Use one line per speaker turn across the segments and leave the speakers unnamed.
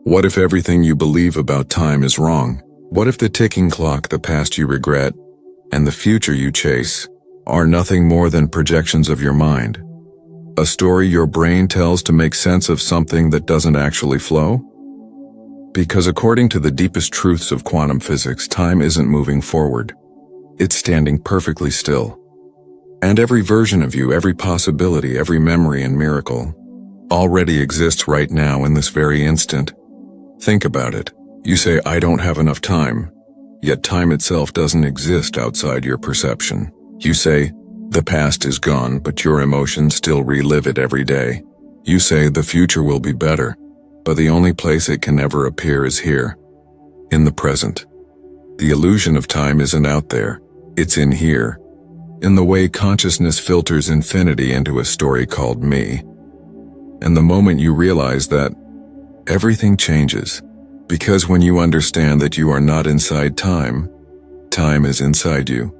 What if everything you believe about time is wrong? What if the ticking clock, the past you regret, and the future you chase are nothing more than projections of your mind? A story your brain tells to make sense of something that doesn't actually flow? Because according to the deepest truths of quantum physics, time isn't moving forward. It's standing perfectly still. And every version of you, every possibility, every memory and miracle already exists right now in this very instant. Think about it. You say, I don't have enough time, yet time itself doesn't exist outside your perception. You say, the past is gone, but your emotions still relive it every day. You say the future will be better, but the only place it can ever appear is here, in the present. The illusion of time isn't out there, it's in here, in the way consciousness filters infinity into a story called me. And the moment you realize that, everything changes, because when you understand that you are not inside time, time is inside you.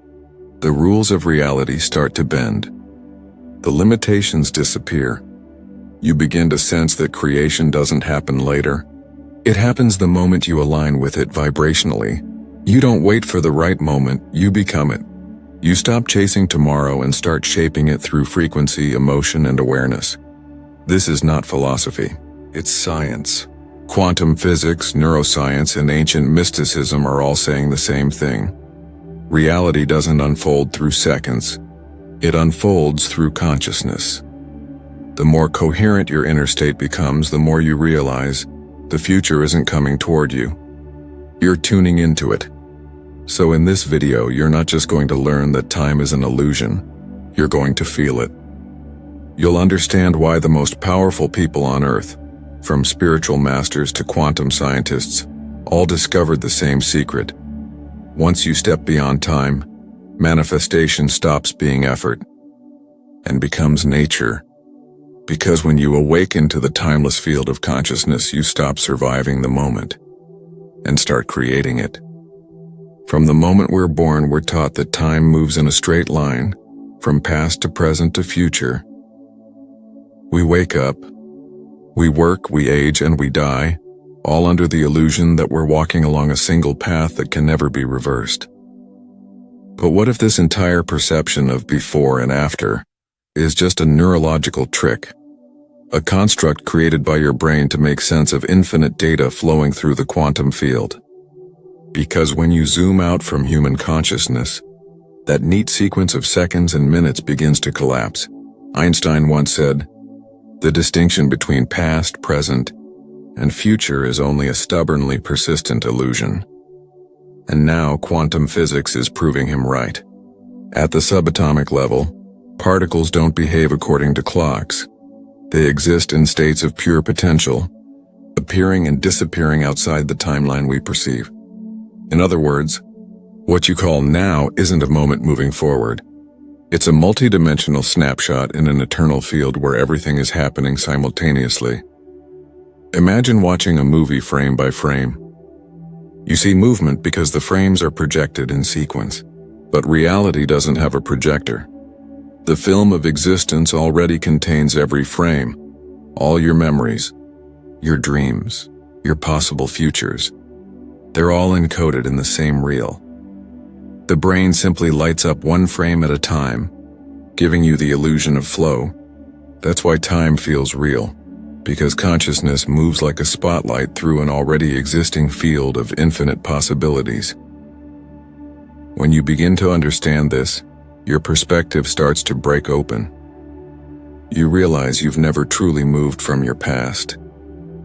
The rules of reality start to bend. The limitations disappear. You begin to sense that creation doesn't happen later. It happens the moment you align with it vibrationally. You don't wait for the right moment, you become it. You stop chasing tomorrow and start shaping it through frequency, emotion, and awareness. This is not philosophy. It's science. Quantum physics, neuroscience, and ancient mysticism are all saying the same thing. Reality doesn't unfold through seconds. It unfolds through consciousness. The more coherent your inner state becomes, the more you realize the future isn't coming toward you. You're tuning into it. So in this video, you're not just going to learn that time is an illusion. You're going to feel it. You'll understand why the most powerful people on Earth, from spiritual masters to quantum scientists, all discovered the same secret. Once you step beyond time, manifestation stops being effort and becomes nature. Because when you awaken to the timeless field of consciousness, you stop surviving the moment and start creating it. From the moment we're born, we're taught that time moves in a straight line, from past to present to future. We wake up, we work, we age, and we die, all under the illusion that we're walking along a single path that can never be reversed. But what if this entire perception of before and after is just a neurological trick, a construct created by your brain to make sense of infinite data flowing through the quantum field? Because when you zoom out from human consciousness, that neat sequence of seconds and minutes begins to collapse. Einstein once said, the distinction between past, present, and future is only a stubbornly persistent illusion. And now quantum physics is proving him right. At the subatomic level, particles don't behave according to clocks. They exist in states of pure potential, appearing and disappearing outside the timeline we perceive. In other words, what you call now isn't a moment moving forward. It's a multidimensional snapshot in an eternal field where everything is happening simultaneously. Imagine watching a movie frame by frame. You see movement because the frames are projected in sequence, but reality doesn't have a projector. The film of existence already contains every frame, all your memories, your dreams, your possible futures. They're all encoded in the same reel. The brain simply lights up one frame at a time, giving you the illusion of flow. That's why time feels real, because consciousness moves like a spotlight through an already existing field of infinite possibilities. When you begin to understand this, your perspective starts to break open. You realize you've never truly moved from your past,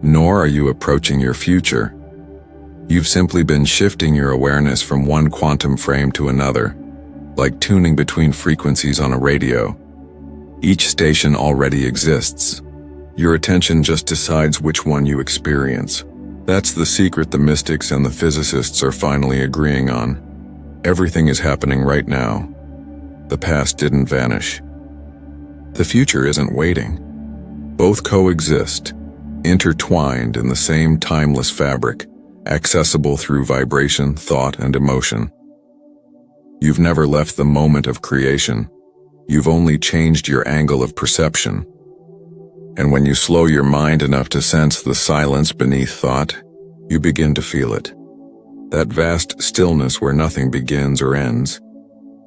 nor are you approaching your future. You've simply been shifting your awareness from one quantum frame to another, like tuning between frequencies on a radio. Each station already exists. Your attention just decides which one you experience. That's the secret the mystics and the physicists are finally agreeing on. Everything is happening right now. The past didn't vanish. The future isn't waiting. Both coexist, intertwined in the same timeless fabric, accessible through vibration, thought, and emotion. You've never left the moment of creation. You've only changed your angle of perception. And when you slow your mind enough to sense the silence beneath thought, you begin to feel it. That vast stillness where nothing begins or ends,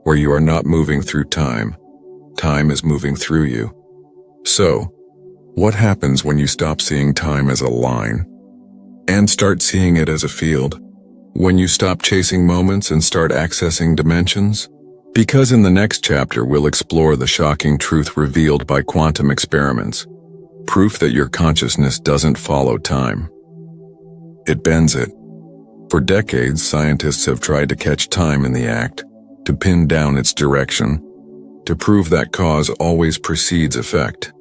where you are not moving through time. Time is moving through you. So, what happens when you stop seeing time as a line and start seeing it as a field? When you stop chasing moments and start accessing dimensions? Because in the next chapter we'll explore the shocking truth revealed by quantum experiments. Proof that your consciousness doesn't follow time. It bends it. For decades, scientists have tried to catch time in the act, to pin down its direction, to prove that cause always precedes effect.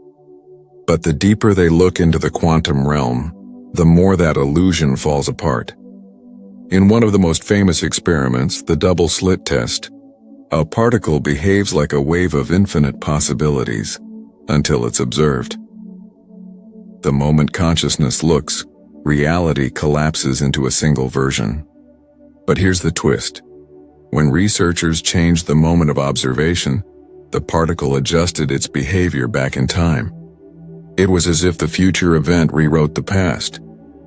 But the deeper they look into the quantum realm, the more that illusion falls apart. In one of the most famous experiments, the double slit test, a particle behaves like a wave of infinite possibilities until it's observed. The moment consciousness looks, reality collapses into a single version. But here's the twist. When researchers changed the moment of observation, the particle adjusted its behavior back in time. It was as if the future event rewrote the past.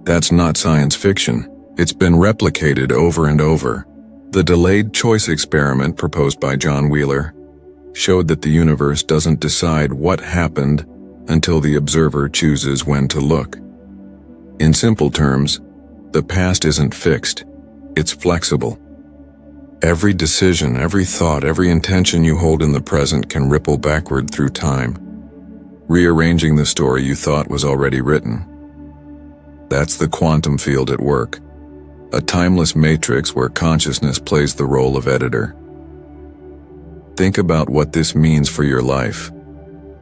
That's not science fiction. It's been replicated over and over. The delayed choice experiment proposed by John Wheeler showed that the universe doesn't decide what happened until the observer chooses when to look. In simple terms, the past isn't fixed, it's flexible. Every decision, every thought, every intention you hold in the present can ripple backward through time, rearranging the story you thought was already written. That's the quantum field at work, a timeless matrix where consciousness plays the role of editor. Think about what this means for your life.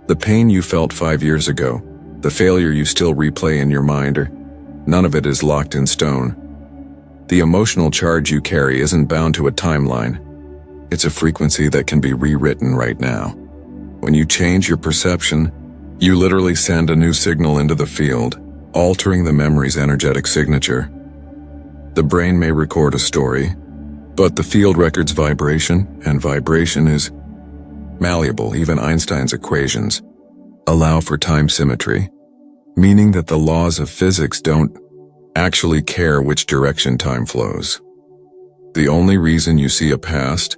The pain you felt 5 years ago, the failure you still replay in your mind, none of it is locked in stone. The emotional charge you carry isn't bound to a timeline. It's a frequency that can be rewritten right now. When you change your perception, you literally send a new signal into the field, altering the memory's energetic signature. The brain may record a story, but the field records vibration, and vibration is malleable. Even Einstein's equations allow for time symmetry, meaning that the laws of physics don't actually care which direction time flows. The only reason you see a past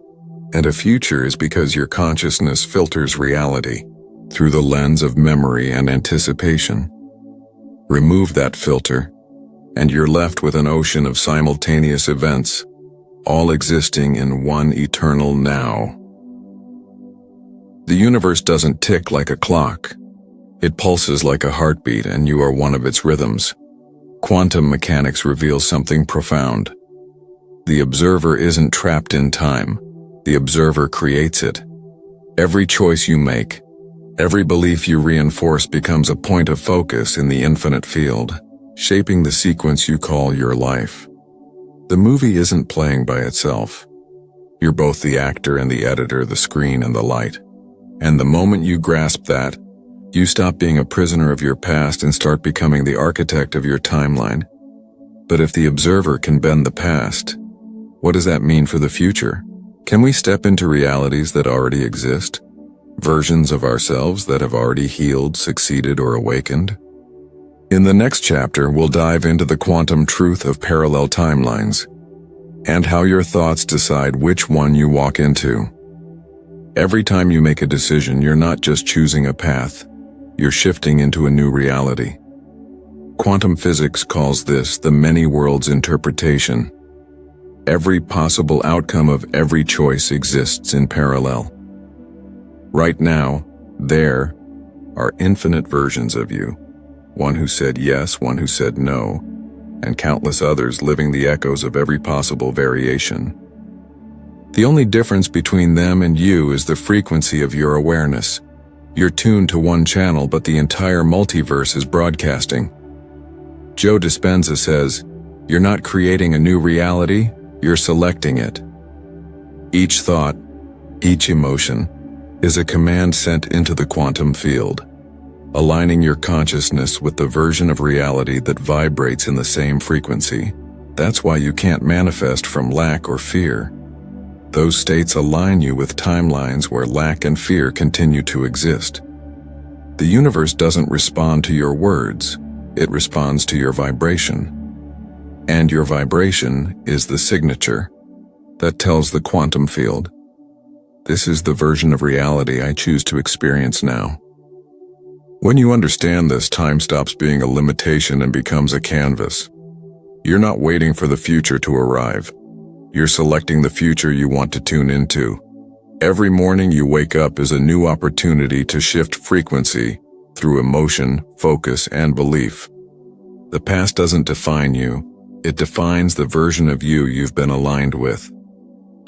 and a future is because your consciousness filters reality through the lens of memory and anticipation. Remove that filter, and you're left with an ocean of simultaneous events, all existing in one eternal now. The universe doesn't tick like a clock. It pulses like a heartbeat, and you are one of its rhythms. Quantum mechanics reveals something profound. The observer isn't trapped in time. The observer creates it. Every choice you make, every belief you reinforce becomes a point of focus in the infinite field, shaping the sequence you call your life. The movie isn't playing by itself. You're both the actor and the editor, the screen and the light. And the moment you grasp that, you stop being a prisoner of your past and start becoming the architect of your timeline. But if the observer can bend the past, what does that mean for the future? Can we step into realities that already exist? Versions of ourselves that have already healed, succeeded, or awakened? In the next chapter, we'll dive into the quantum truth of parallel timelines and how your thoughts decide which one you walk into. Every time you make a decision, you're not just choosing a path, you're shifting into a new reality. Quantum physics calls this the many worlds interpretation. Every possible outcome of every choice exists in parallel. Right now, there are infinite versions of you. One who said yes, one who said no, and countless others living the echoes of every possible variation. The only difference between them and you is the frequency of your awareness. You're tuned to one channel, but the entire multiverse is broadcasting. Joe Dispenza says, "You're not creating a new reality, you're selecting it." Each thought, each emotion, is a command sent into the quantum field, aligning your consciousness with the version of reality that vibrates in the same frequency. That's why you can't manifest from lack or fear. Those states align you with timelines where lack and fear continue to exist. The universe doesn't respond to your words, it responds to your vibration. And your vibration is the signature that tells the quantum field, this is the version of reality I choose to experience now. When you understand this, time stops being a limitation and becomes a canvas. You're not waiting for the future to arrive. You're selecting the future you want to tune into. Every morning you wake up is a new opportunity to shift frequency through emotion, focus, and belief. The past doesn't define you. It defines the version of you you've been aligned with.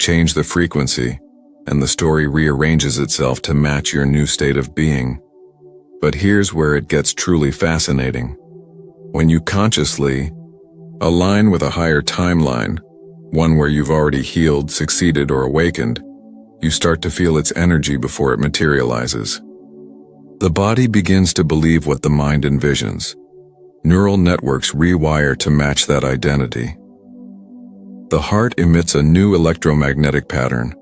Change the frequency, and the story rearranges itself to match your new state of being. But here's where it gets truly fascinating. When you consciously align with a higher timeline, one where you've already healed, succeeded, or awakened, you start to feel its energy before it materializes. The body begins to believe what the mind envisions. Neural networks rewire to match that identity. The heart emits a new electromagnetic pattern.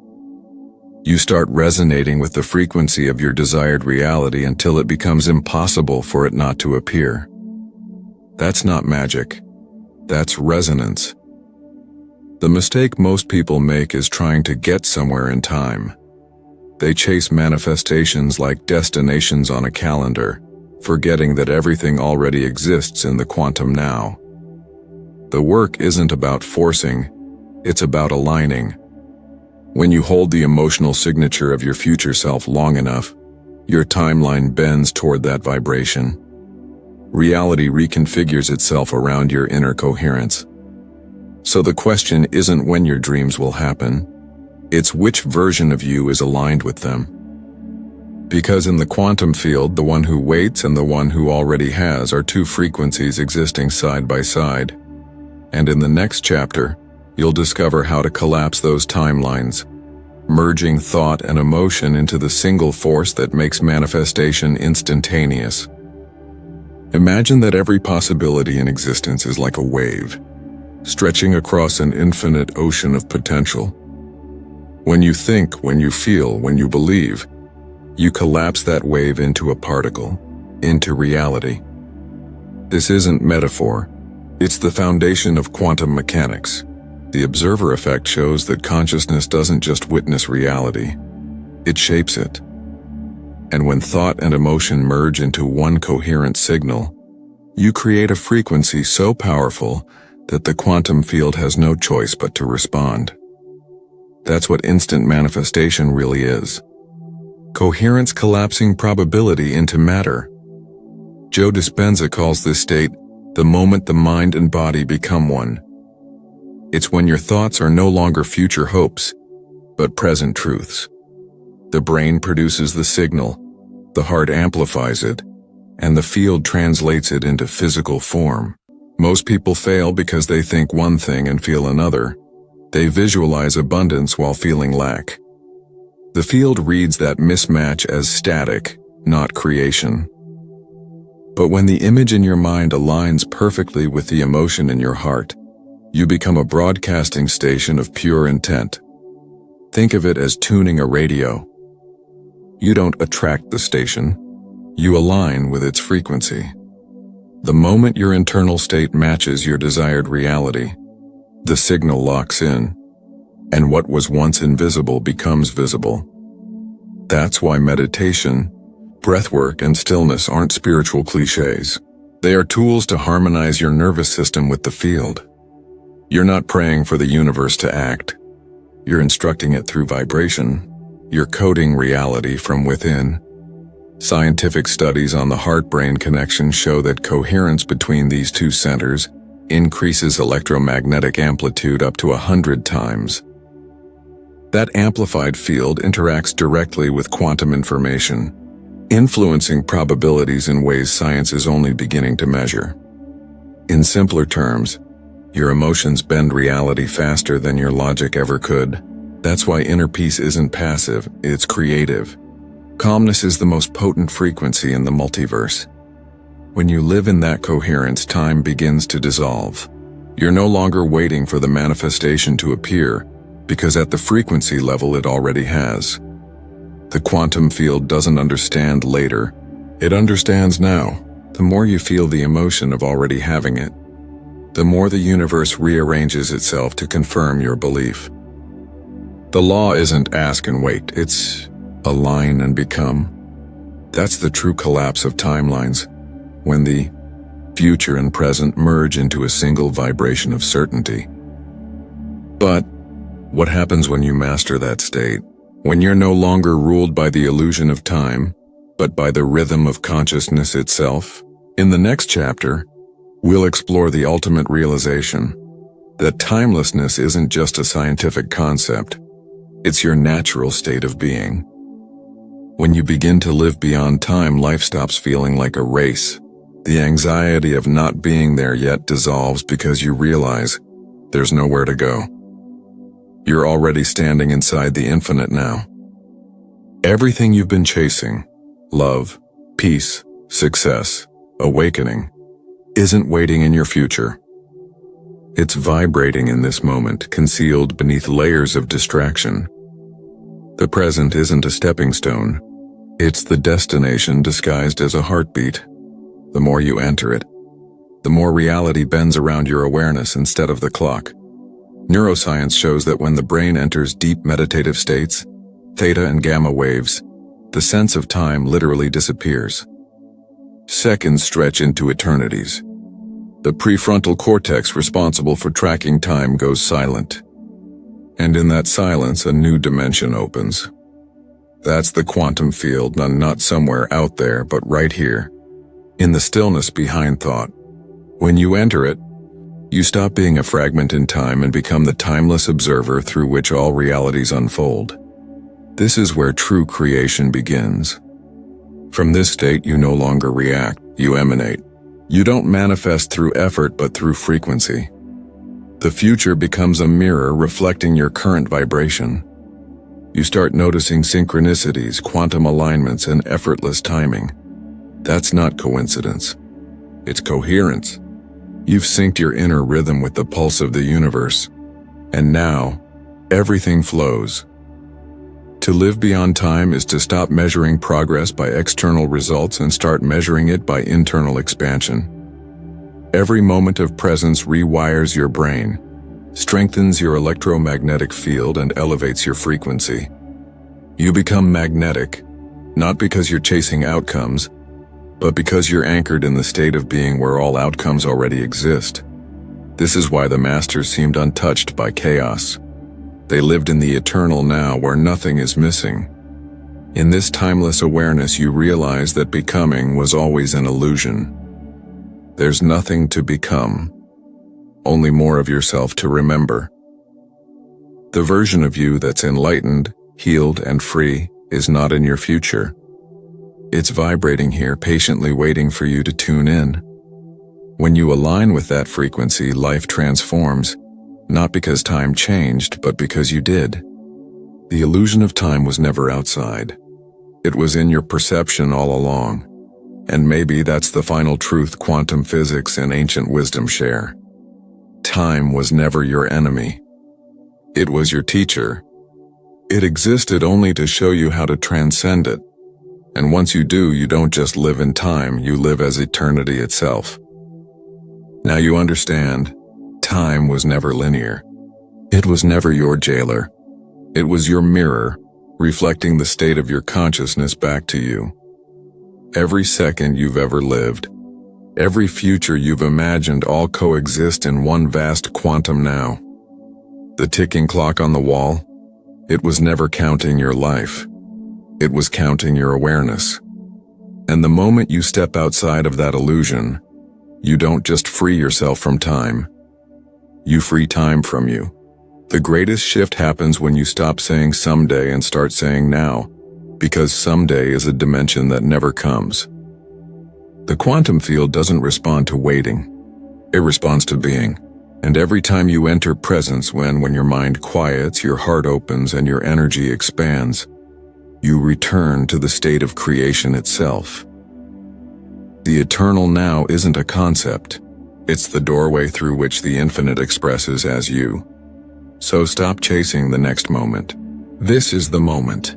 You start resonating with the frequency of your desired reality until it becomes impossible for it not to appear. That's not magic. That's resonance. The mistake most people make is trying to get somewhere in time. They chase manifestations like destinations on a calendar, forgetting that everything already exists in the quantum now. The work isn't about forcing, it's about aligning. When you hold the emotional signature of your future self long enough, your timeline bends toward that vibration. Reality reconfigures itself around your inner coherence. So the question isn't when your dreams will happen, it's which version of you is aligned with them. Because in the quantum field, the one who waits and the one who already has are two frequencies existing side by side. And in the next chapter, you'll discover how to collapse those timelines, merging thought and emotion into the single force that makes manifestation instantaneous. Imagine that every possibility in existence is like a wave, stretching across an infinite ocean of potential. When you think, when you feel, when you believe, you collapse that wave into a particle, into reality. This isn't metaphor, it's the foundation of quantum mechanics. The observer effect shows that consciousness doesn't just witness reality, it shapes it. And when thought and emotion merge into one coherent signal, you create a frequency so powerful that the quantum field has no choice but to respond. That's what instant manifestation really is. Coherence collapsing probability into matter. Joe Dispenza calls this state the moment the mind and body become one. It's when your thoughts are no longer future hopes, but present truths. The brain produces the signal, the heart amplifies it, and the field translates it into physical form. Most people fail because they think one thing and feel another. They visualize abundance while feeling lack. The field reads that mismatch as static, not creation. But when the image in your mind aligns perfectly with the emotion in your heart, you become a broadcasting station of pure intent. Think of it as tuning a radio. You don't attract the station, you align with its frequency. The moment your internal state matches your desired reality, the signal locks in, and what was once invisible becomes visible. That's why meditation, breathwork, and stillness aren't spiritual cliches. They are tools to harmonize your nervous system with the field. You're not praying for the universe to act. You're instructing it through vibration. You're coding reality from within. Scientific studies on the heart-brain connection show that coherence between these two centers increases electromagnetic amplitude up to 100 times. That amplified field interacts directly with quantum information, influencing probabilities in ways science is only beginning to measure. In simpler terms, your emotions bend reality faster than your logic ever could. That's why inner peace isn't passive, it's creative. Calmness is the most potent frequency in the multiverse. When you live in that coherence, time begins to dissolve. You're no longer waiting for the manifestation to appear, because at the frequency level it already has. The quantum field doesn't understand later, It understands now. The more you feel the emotion of already having it, the more the universe rearranges itself to confirm your belief. The law isn't ask and wait, it's align and become. That's the true collapse of timelines, when the future and present merge into a single vibration of certainty. But what happens when you master that state? When you're no longer ruled by the illusion of time, but by the rhythm of consciousness itself? In the next chapter, we'll explore the ultimate realization that timelessness isn't just a scientific concept, it's your natural state of being. When you begin to live beyond time, life stops feeling like a race. The anxiety of not being there yet dissolves because you realize there's nowhere to go. You're already standing inside the infinite now. Everything you've been chasing, love, peace, success, awakening, isn't waiting in your future. It's vibrating in this moment, concealed beneath layers of distraction. The present isn't a stepping stone. It's the destination disguised as a heartbeat. The more you enter it, the more reality bends around your awareness instead of the clock. Neuroscience shows that when the brain enters deep meditative states, theta and gamma waves, the sense of time literally disappears. Seconds stretch into eternities. The prefrontal cortex responsible for tracking time goes silent. And in that silence, a new dimension opens. That's the quantum field, not somewhere out there, but right here, in the stillness behind thought. When you enter it, you stop being a fragment in time and become the timeless observer through which all realities unfold. This is where true creation begins. From this state, you no longer react, you emanate. You don't manifest through effort, but through frequency. The future becomes a mirror reflecting your current vibration. You start noticing synchronicities, quantum alignments, and effortless timing. That's not coincidence. It's coherence. You've synced your inner rhythm with the pulse of the universe, and now, everything flows. To live beyond time is to stop measuring progress by external results and start measuring it by internal expansion. Every moment of presence rewires your brain, strengthens your electromagnetic field, and elevates your frequency. You become magnetic, not because you're chasing outcomes, but because you're anchored in the state of being where all outcomes already exist. This is why the masters seemed untouched by chaos. They lived in the eternal now where nothing is missing. In this timeless awareness, you realize that becoming was always an illusion. There's nothing to become, only more of yourself to remember. The version of you that's enlightened, healed, and free is not in your future. It's vibrating here, patiently waiting for you to tune in. When you align with that frequency, life transforms, not because time changed, but because you did. The illusion of time was never outside. It was in your perception all along. And maybe that's the final truth quantum physics and ancient wisdom share. Time was never your enemy. It was your teacher. It existed only to show you how to transcend it. And once you do, you don't just live in time, you live as eternity itself. Now you understand, time was never linear. It was never your jailer. It was your mirror, reflecting the state of your consciousness back to you. Every second you've ever lived, every future you've imagined all coexist in one vast quantum now. The ticking clock on the wall, it was never counting your life. It was counting your awareness. And the moment you step outside of that illusion, you don't just free yourself from time. You free time from you. The greatest shift happens when you stop saying someday and start saying now, because someday is a dimension that never comes. The quantum field doesn't respond to waiting. It responds to being. And every time you enter presence, when your mind quiets, your heart opens, and your energy expands, you return to the state of creation itself. The eternal now isn't a concept. It's the doorway through which the infinite expresses as you. So stop chasing the next moment. This is the moment.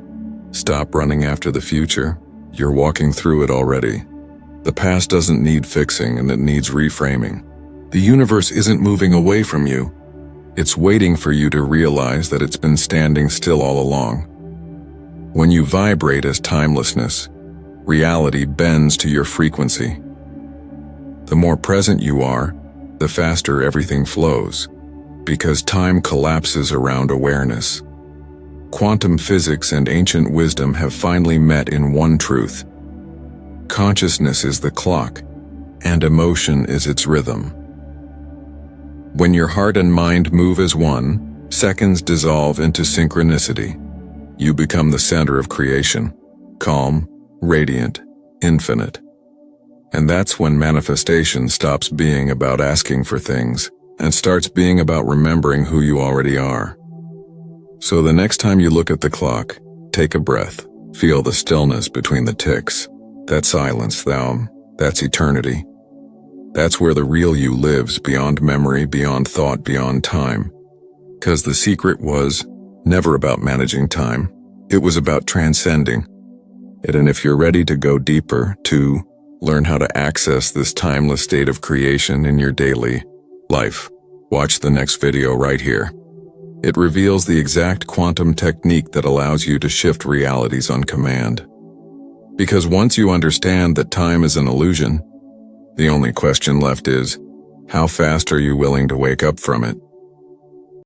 Stop running after the future. You're walking through it already. The past doesn't need fixing, and it needs reframing. The universe isn't moving away from you. It's waiting for you to realize that it's been standing still all along. When you vibrate as timelessness, reality bends to your frequency. The more present you are, the faster everything flows, because time collapses around awareness. Quantum physics and ancient wisdom have finally met in one truth. Consciousness is the clock, and emotion is its rhythm. When your heart and mind move as one, seconds dissolve into synchronicity. You become the center of creation, calm, radiant, infinite. And that's when manifestation stops being about asking for things and starts being about remembering who you already are. So the next time you look at the clock, take a breath, feel the stillness between the ticks. That silence, that's eternity. That's where the real you lives, beyond memory, beyond thought, beyond time. 'Cause the secret was never about managing time. It was about transcending it. And if you're ready to go deeper, to learn how to access this timeless state of creation in your daily life, watch the next video right here. It reveals the exact quantum technique that allows you to shift realities on command. Because once you understand that time is an illusion, the only question left is, how fast are you willing to wake up from it?